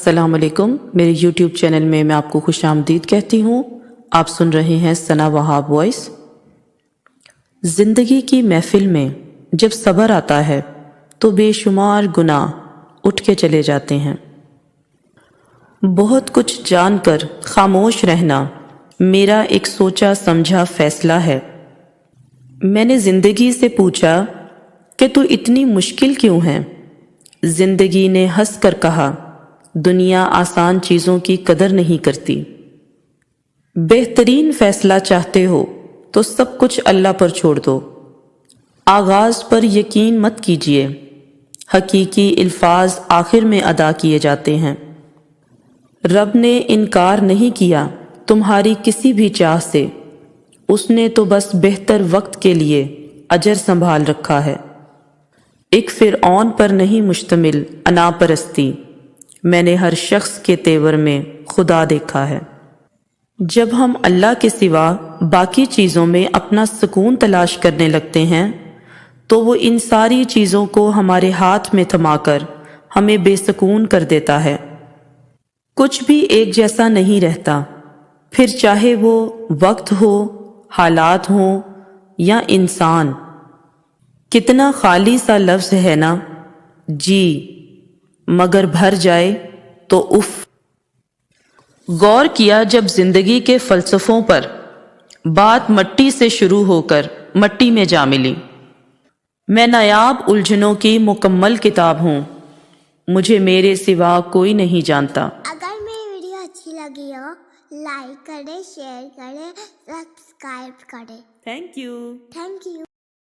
السلام علیکم، میرے یوٹیوب چینل میں میں آپ کو خوش آمدید کہتی ہوں۔ آپ سن رہے ہیں ثنا وہاب وائس۔ زندگی کی محفل میں جب صبر آتا ہے تو بے شمار گناہ اٹھ کے چلے جاتے ہیں۔ بہت کچھ جان کر خاموش رہنا میرا ایک سوچا سمجھا فیصلہ ہے۔ میں نے زندگی سے پوچھا کہ تو اتنی مشکل کیوں ہے؟ زندگی نے ہنس کر کہا، دنیا آسان چیزوں کی قدر نہیں کرتی۔ بہترین فیصلہ چاہتے ہو تو سب کچھ اللہ پر چھوڑ دو۔ آغاز پر یقین مت کیجیے، حقیقی الفاظ آخر میں ادا کیے جاتے ہیں۔ رب نے انکار نہیں کیا تمہاری کسی بھی چاہ سے، اس نے تو بس بہتر وقت کے لیے اجر سنبھال رکھا ہے۔ ایک فرعون پر نہیں مشتمل انا پرستی، میں نے ہر شخص کے تیور میں خدا دیکھا ہے۔ جب ہم اللہ کے سوا باقی چیزوں میں اپنا سکون تلاش کرنے لگتے ہیں تو وہ ان ساری چیزوں کو ہمارے ہاتھ میں تھما کر ہمیں بے سکون کر دیتا ہے۔ کچھ بھی ایک جیسا نہیں رہتا، پھر چاہے وہ وقت ہو، حالات ہوں یا انسان۔ کتنا خالی سا لفظ ہے نا جی، مگر بھر جائے تو اف۔ غور کیا جب زندگی کے فلسفوں پر، بات مٹی سے شروع ہو کر مٹی میں جا ملی۔ میں نایاب الجھنوں کی مکمل کتاب ہوں، مجھے میرے سوا کوئی نہیں جانتا۔ اگر میری ویڈیو اچھی لگی ہو لائک کریں، شیئر کریں، سبسکرائب کریں۔ Thank you.